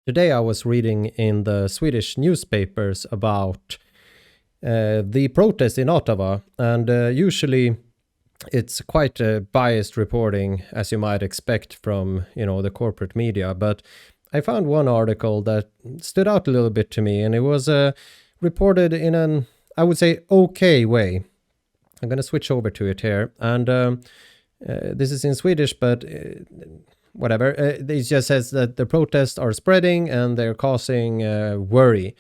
Today I was reading in the Swedish newspapers about the protest in Ottawa, and usually it's quite biased reporting, as you might expect from the corporate media. But I found one article that stood out a little bit to me, and it was reported in an, I would say, okay way. I'm going to switch over to it here, and this is in Swedish, but whatever. It just says that the protests are spreading and they're causing worry.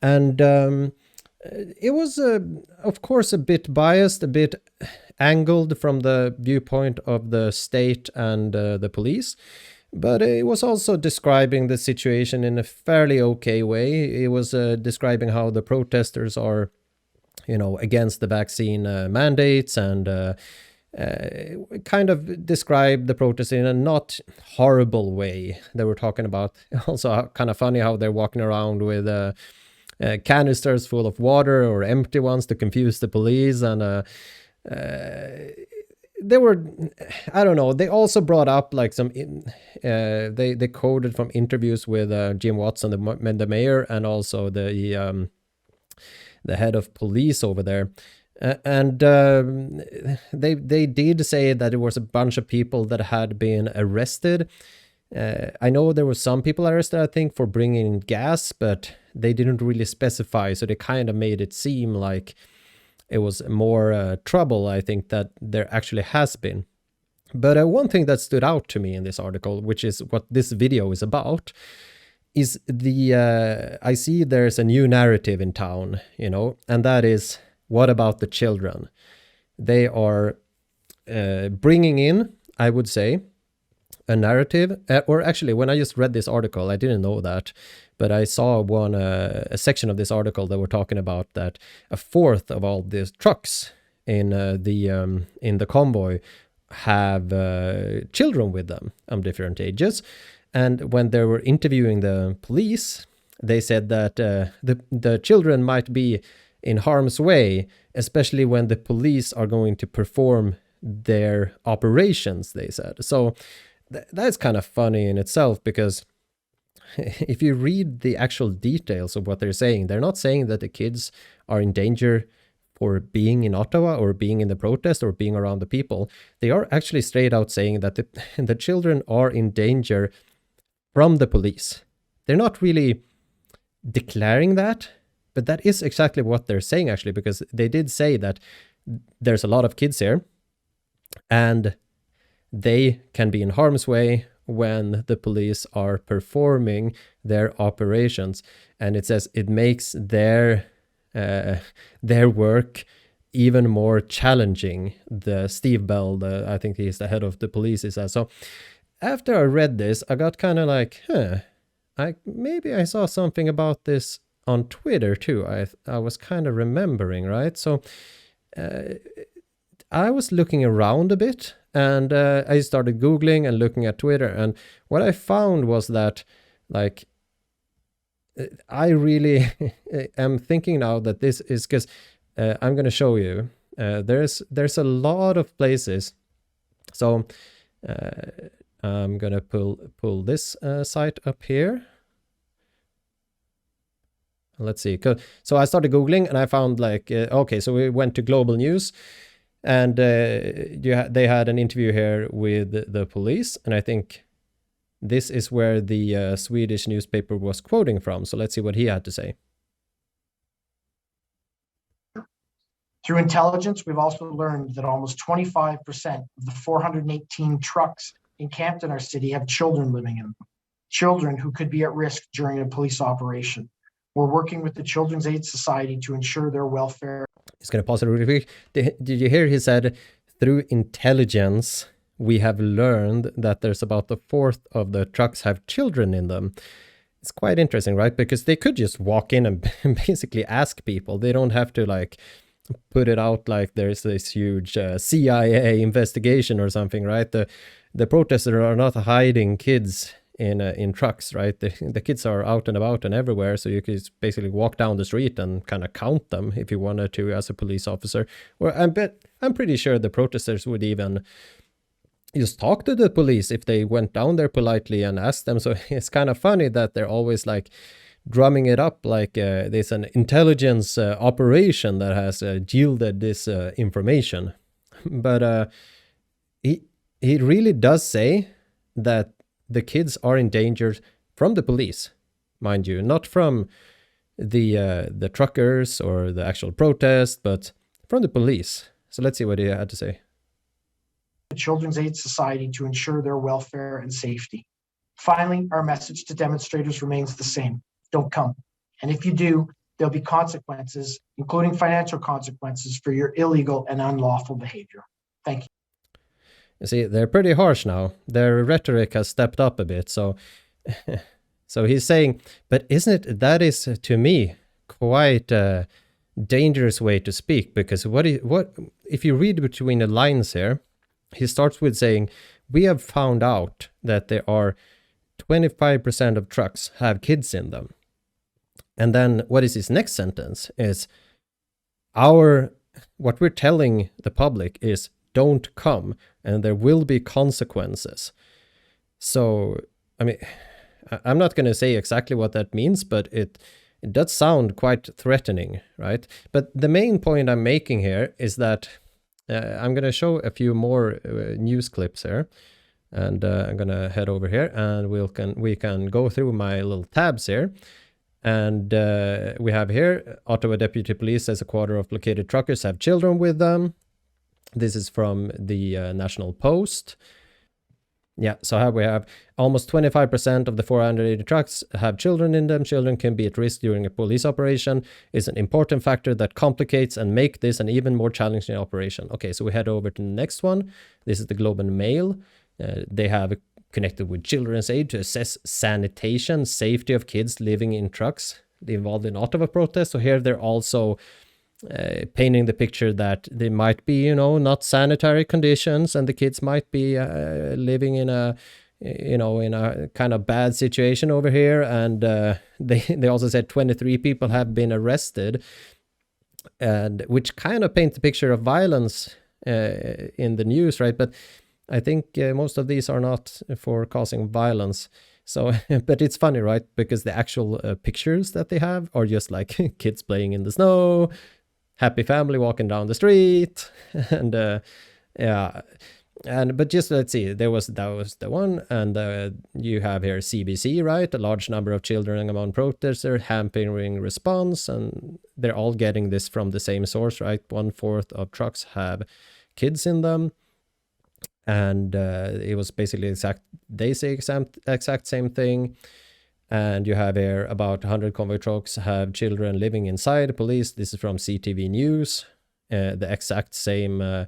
And it was, of course, a bit biased, a bit angled from the viewpoint of the state and the police. But it was also describing the situation in a fairly okay way. It was describing how the protesters are, against the vaccine mandates, and kind of describe the protest in a not horrible way. They were talking about also kind of funny how they're walking around with canisters full of water or empty ones to confuse the police. And they were, I don't know, they also brought up like some, they quoted from interviews with Jim Watson, the mayor, and also the head of police over there. And they did say that it was a bunch of people that had been arrested. I know there were some people arrested, I think, for bringing in gas, but they didn't really specify. So they kind of made it seem like it was more trouble, I think, that there actually has been. But one thing that stood out to me in this article, which is what this video is about, is I see there's a new narrative in town, and that is, what about the children? They are bringing in, I would say, a narrative. Or actually, when I just read this article, I didn't know that, but I saw a section of this article that were talking about that a fourth of all these trucks in the convoy have children with them of different ages. And when they were interviewing the police, they said that the children might be in harm's way, especially when the police are going to perform their operations, they said. So that's kind of funny in itself, because if you read the actual details of what they're saying, they're not saying that the kids are in danger for being in Ottawa or being in the protest or being around the people. They are actually straight out saying that the children are in danger from the police. They're not really declaring that, but that is exactly what they're saying, actually, because they did say that there's a lot of kids here and they can be in harm's way when the police are performing their operations. And it says it makes their work even more challenging. The Steve Bell, I think he's the head of the police, is that. So after I read this, I got kind of like, maybe I saw something about this on Twitter too. I was kind of remembering, right? So I was looking around a bit, and I started Googling and looking at Twitter, and what I found was that, like, I really am thinking now that this is because I'm going to show you. There's a lot of places. So I'm going to pull this site up here. Let's see. So I started Googling and I found okay, so we went to Global News, and they had an interview here with the police. And I think this is where the Swedish newspaper was quoting from. So let's see what he had to say. Through intelligence, we've also learned that almost 25% of the 418 trucks encamped in our city have children living in them, children who could be at risk during a police operation. We're working with the Children's Aid Society to ensure their welfare. It's going to pause it really quick. Did you hear he said, through intelligence, we have learned that there's about a fourth of the trucks have children in them. It's quite interesting, right? Because they could just walk in and basically ask people. They don't have to put it out like there's this huge CIA investigation or something, right? The protesters are not hiding kids in trucks, right? The kids are out and about and everywhere, so you could basically walk down the street and kind of count them if you wanted to as a police officer. Or I'm pretty sure the protesters would even just talk to the police if they went down there politely and asked them. So it's kind of funny that they're always like drumming it up like there's an intelligence operation that has yielded this information. But he really does say that the kids are in danger from the police, mind you, not from the truckers or the actual protest, but from the police. So let's see what he had to say. The Children's Aid Society to ensure their welfare and safety. Finally, our message to demonstrators remains the same. Don't come. And if you do, there'll be consequences, including financial consequences for your illegal and unlawful behavior. Thank you. You see, they're pretty harsh now. Their rhetoric has stepped up a bit. So, so he's saying, but isn't it, that is to me quite a dangerous way to speak, because what if you read between the lines here, he starts with saying, we have found out that there are 25% of trucks have kids in them. And then what is his next sentence is, what we're telling the public is don't come and there will be consequences. So, I mean, I'm not going to say exactly what that means, but it does sound quite threatening, right? But the main point I'm making here is that I'm going to show a few more news clips here. And I'm going to head over here and we can go through my little tabs here. And we have here, Ottawa Deputy Police says a quarter of blockaded truckers have children with them. This is from the National Post. Yeah, so here we have almost 25% of the 480 trucks have children in them. Children can be at risk during a police operation. It's an important factor that complicates and make this an even more challenging operation. Okay, so we head over to the next one. This is the Globe and Mail. They have connected with Children's Aid to assess sanitation, safety of kids living in trucks involved in Ottawa protests. So here they're also painting the picture that there might be, not sanitary conditions, and the kids might be living in a kind of bad situation over here. And they also said 23 people have been arrested, and which kind of paint the picture of violence in the news, right? But I think most of these are not for causing violence. So, but it's funny, right? Because the actual pictures that they have are just like kids playing in the snow, happy family walking down the street, and but just let's see, that was the one, and you have here CBC, right? A large number of children among protesters, hampering response, and they're all getting this from the same source, right? 1/4 of trucks have kids in them. And it was basically they say exact same thing. And you have here about 100 convoy trucks have children living inside. Police, this is from CTV News, the exact same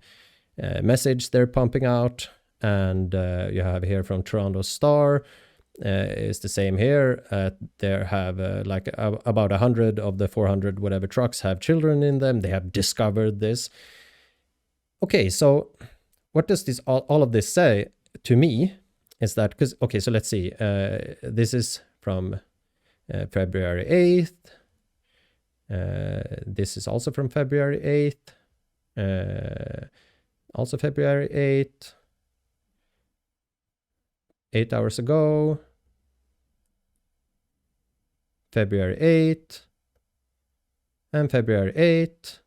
message they're pumping out. And you have here from Toronto Star, it's the same here. There have about 100 of the 400 whatever trucks have children in them. They have discovered this. Okay, so what does this all of this say to me is that, because, okay, so let's see. This is from February 8th. This is also from February 8th. Also February 8th. 8 hours ago. February 8th. And February 8th.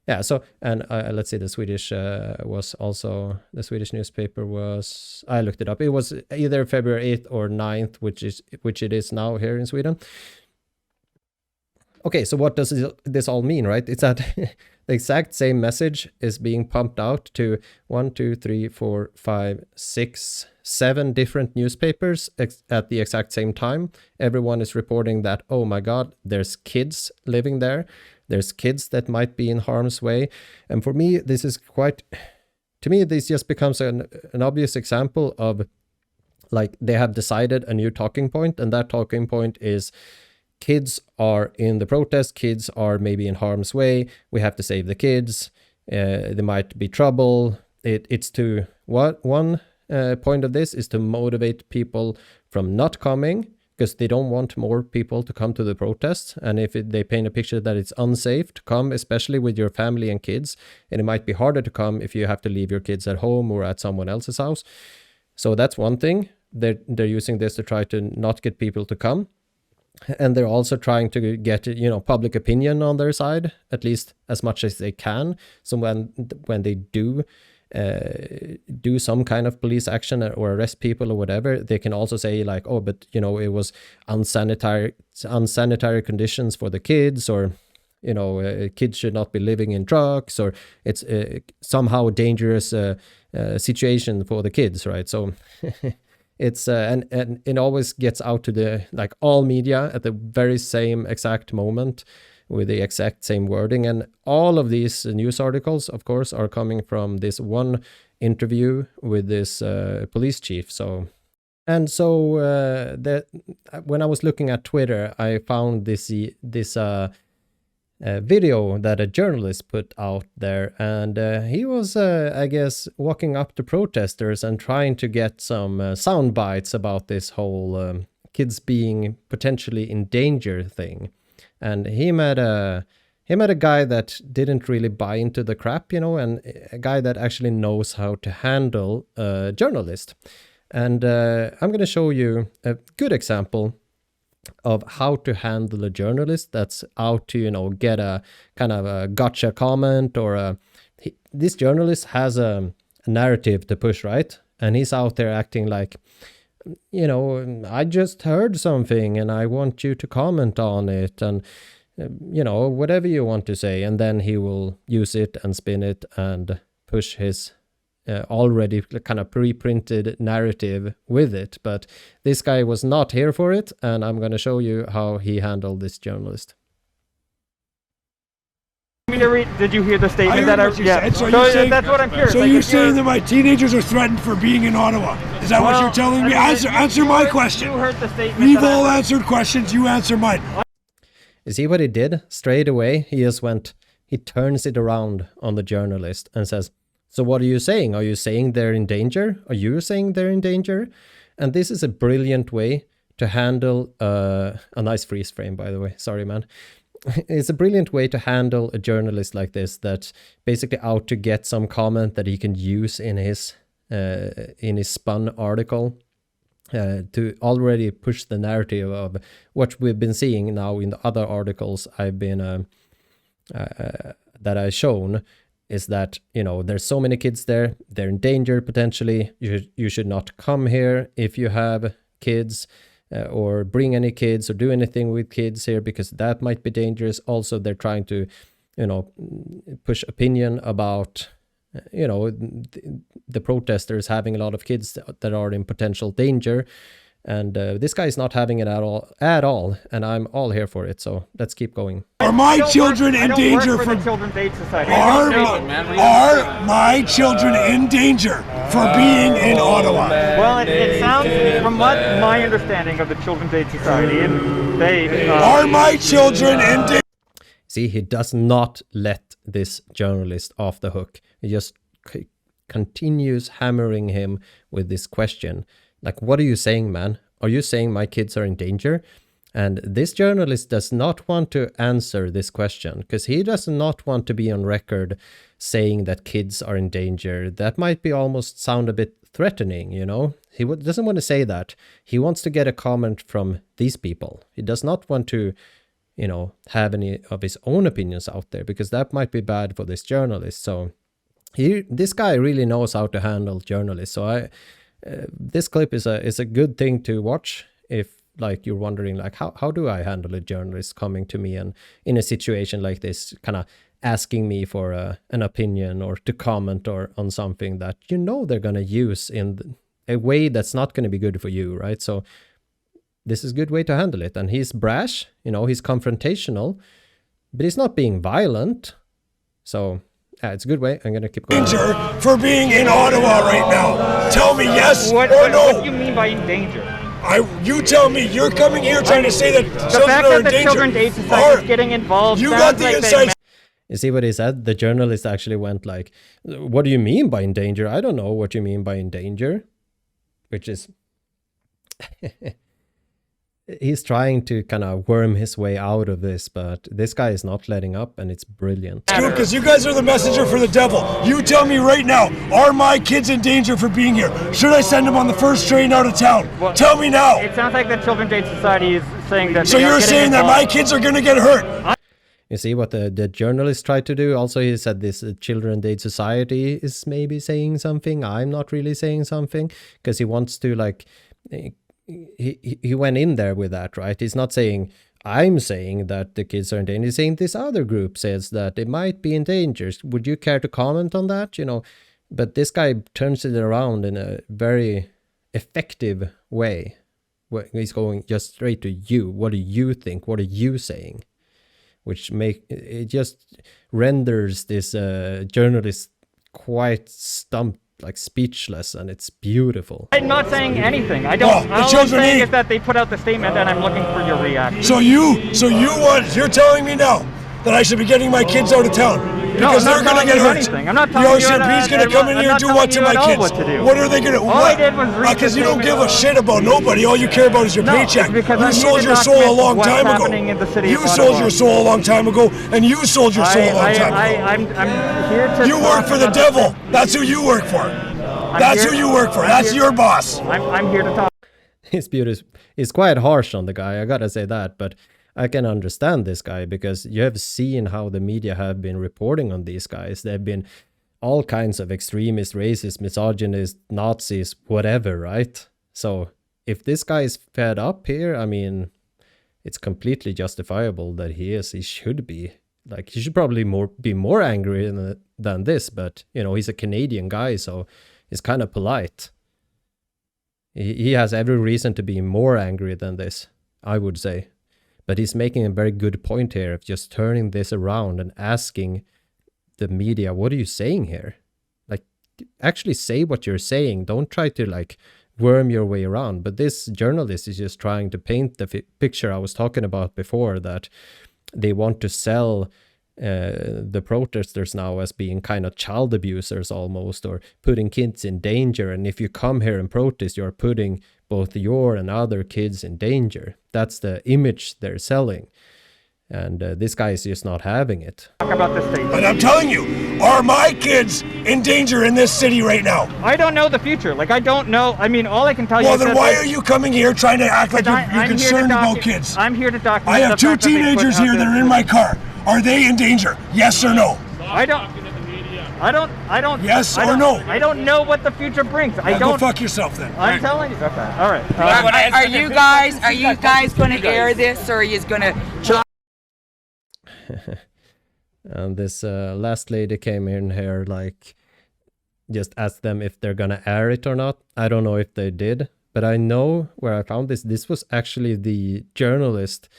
Yeah, so, and let's see, the Swedish was also, the Swedish newspaper was, I looked it up. It was either February 8th or 9th, which it is now here in Sweden. Okay, so what does this all mean, right? It's that the exact same message is being pumped out to 1, 2, 3, 4, 5, 6, 7 different newspapers at the exact same time. Everyone is reporting that, oh my God, there's kids living there. There's kids that might be in harm's way. And for me, this is to me, this just becomes an obvious example of, like, they have decided a new talking point, and that talking point is kids are in the protest, kids are maybe in harm's way, we have to save the kids, there might be trouble. It's one point of this is to motivate people from not coming, because they don't want more people to come to the protests. And if they paint a picture that it's unsafe to come, especially with your family and kids, and it might be harder to come if you have to leave your kids at home or at someone else's house. So that's one thing. They're using this to try to not get people to come. And they're also trying to get, public opinion on their side, at least as much as they can. So when they do some kind of police action or arrest people or whatever, they can also say like, oh, but it was unsanitary conditions for the kids, or kids should not be living in trucks, or it's somehow a dangerous situation for the kids, right? So it's and it always gets out to the all media at the very same exact moment with the exact same wording. And all of these news articles, of course, are coming from this one interview with this police chief. So that when I was looking at Twitter, I found this video that a journalist put out there, and he was, I guess, walking up to protesters and trying to get some sound bites about this whole kids being potentially in danger thing. And he met a guy that didn't really buy into the crap, and a guy that actually knows how to handle a journalist. And I'm going to show you a good example of how to handle a journalist that's out to, get a kind of a gotcha comment, or this journalist has a narrative to push, right? And he's out there acting like, I just heard something and I want you to comment on it, and whatever you want to say. And then he will use it and spin it and push his already kind of pre-printed narrative with it. But this guy was not here for it, and I'm going to show you how he handled this journalist. Did you hear the statement that I said? So that's what I'm curious. So you're saying that my teenagers are threatened for being in Ottawa? Is that what you're telling me? Answer my question. You heard the statement. We've all answered questions. You answer mine. You see what he did? Straight away, he turns it around on the journalist and says, so what are you saying? Are you saying they're in danger? Are you saying they're in danger? And this is a brilliant way to handle a nice freeze frame, by the way. Sorry, man. It's a brilliant way to handle a journalist like this, that's basically out to get some comment that he can use in his spun article to already push the narrative of what we've been seeing now in the other articles I've been that I've shown, is that there's so many kids there, they're in danger potentially. You should not come here if you have kids. Or bring any kids or do anything with kids here, because that might be dangerous. Also, they're trying to, push opinion about, the protesters having a lot of kids that are in potential danger. And this guy is not having it at all. And I'm all here for it. So let's keep going. Are my children in danger from the Children's Aid Society? Are my children in danger for being in Ottawa? Well, it sounds, from what my understanding of the Children's Aid Society, and they are my children in danger? See, he does not let this journalist off the hook. He just continues hammering him with this question. Like, what are you saying, man? Are you saying my kids are in danger? And this journalist does not want to answer this question, because he does not want to be on record saying that kids are in danger. That might be almost sound a bit threatening, He doesn't want to say that. He wants to get a comment from these people. He does not want to, have any of his own opinions out there, because that might be bad for this journalist. So this guy really knows how to handle journalists. So this clip is a good thing to watch if you're wondering how do I handle a journalist coming to me and in a situation like this, kind of asking me for an opinion or to comment or on something that they're going to use in a way that's not going to be good for you, right? So this is a good way to handle it. And he's brash, he's confrontational, but he's not being violent. So it's a good way. I'm going to keep going. Danger for being in Ottawa right now. Tell me yes or no. What do you mean by in danger? You tell me. You're coming here trying to say that the fact that the Children's Aid Society is getting involved. You got the inside. You see what he said? The journalist actually went like, what do you mean by in danger? I don't know what you mean by in danger. Which is... he's trying to kind of worm his way out of this, but this guy is not letting up, and it's brilliant. Because you guys are the messenger for the devil. You tell me right now, are my kids in danger for being here? Should I send them on the first train out of town? Well, tell me now. It sounds like the Children's Aid Society is saying that. So you're saying that my kids are going to get hurt? You see what the journalist tried to do? Also, he said this Children's Aid Society is maybe saying something. I'm not really saying something, because he wants to, like, he went in there with that, right? He's not saying, I'm saying that the kids are in danger. He's saying this other group says that they might be in danger. Would you care to comment on that? You know, but this guy turns it around in a very effective way. He's going just straight to you. What do you think? What are you saying? Which it just renders this journalist quite stumped, like speechless, and it's beautiful. I'm not saying anything. I don't. All I'm saying is that they put out the statement, and I'm looking for your reaction. So you're telling me now that I should be getting my kids out of town? Because they're going to get hurt. I'm not telling you he's going to come in here and do what to my kids? What are they going to do? All I did was read. Because you don't give a shit about nobody. All you care about is your paycheck. You sold your soul a long time ago. You sold your soul a long time ago, and you sold your soul a long time ago. I'm here to. You work for the devil. That's who you work for. That's who you work for. That's your boss. I'm here to talk. He's quite harsh on the guy, I gotta say that, but I can understand this guy, because you have seen how the media have been reporting on these guys. They've been all kinds of extremist, racist, misogynist, Nazis, whatever, right? So if this guy is fed up here, I mean, it's completely justifiable that he is. He should be. Like, he should probably be more angry than this, but, you know, he's a Canadian guy, so he's kind of polite. He has every reason to be more angry than this, I would say. But he's making a very good point here of just turning this around and asking the media, what are you saying here? Like, actually say what you're saying. Don't try to, like, worm your way around. But this journalist is just trying to paint the picture I was talking about before, that they want to sell the protesters now as being kind of child abusers almost, or putting kids in danger. And if you come here and protest, you're putting both your and other kids in danger. That's the image they're selling. And this guy is just not having it. Talk about this thing. But I'm telling you, are my kids in danger in this city right now? I don't know the future. Like, I don't know. I mean, all I can tell you is then why are you coming here trying to act like you're concerned about kids? I'm here to document. I have two teenagers here that are in my car. Are they in danger? Yes or no? I don't. Yes or no? I don't know what the future brings. Go fuck yourself then. I'm telling you. Okay. All right. Are you guys going to air this, or are you going to? And this last lady came in here, like, just asked them if they're gonna air it or not. I don't know if they did, but I know where I found this. This was actually the journalist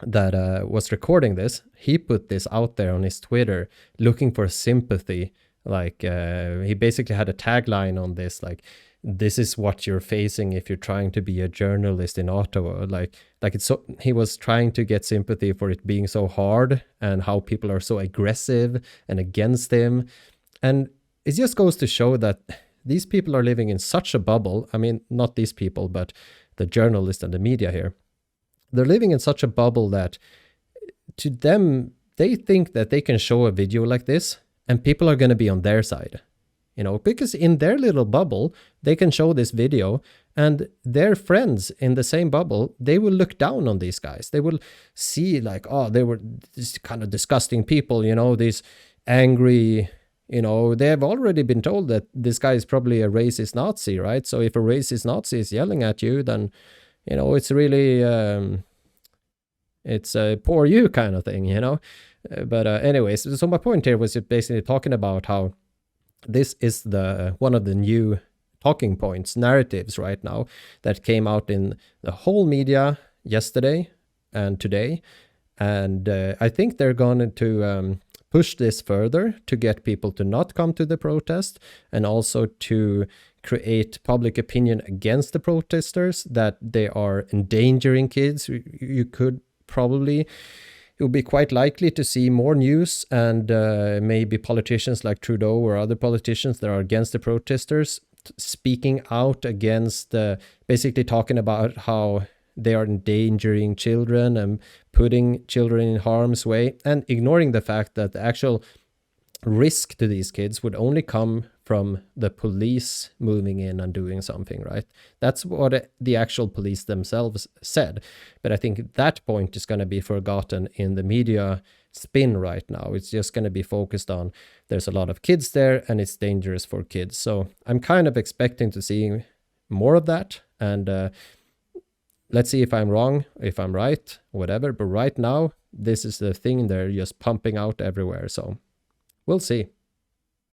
that was recording this. He put this out there on his Twitter looking for sympathy. Like, he basically had a tagline on this, like, this is what you're facing if you're trying to be a journalist in Ottawa. Like it's so, he was trying to get sympathy for it being so hard and how people are so aggressive and against him. And it just goes to show that these people are living in such a bubble. I mean, not these people, but the journalists and the media here. They're living in such a bubble that to them, they think that they can show a video like this and people are going to be on their side. You know, because in their little bubble, they can show this video and their friends in the same bubble, they will look down on these guys. They will see like, oh, they were these kind of disgusting people, you know, these angry, you know, they have already been told that this guy is probably a racist Nazi, right? So if a racist Nazi is yelling at you, then, you know, it's really, it's a poor you kind of thing, you know? But anyways, so my point here was basically talking about how this is one of the new talking points, narratives right now that came out in the whole media yesterday and today. And I think they're going to push this further to get people to not come to the protest and also to create public opinion against the protesters, that they are endangering kids. You could probably... It would be quite likely to see more news and maybe politicians like Trudeau or other politicians that are against the protesters speaking out against, basically talking about how they are endangering children and putting children in harm's way, and ignoring the fact that the actual risk to these kids would only come from the police moving in and doing something, right? That's what the actual police themselves said. But I think that point is going to be forgotten in the media spin right now. It's just going to be focused on there's a lot of kids there and it's dangerous for kids. So I'm kind of expecting to see more of that. And let's see if I'm wrong, if I'm right, whatever. But right now, this is the thing they're just pumping out everywhere. So we'll see.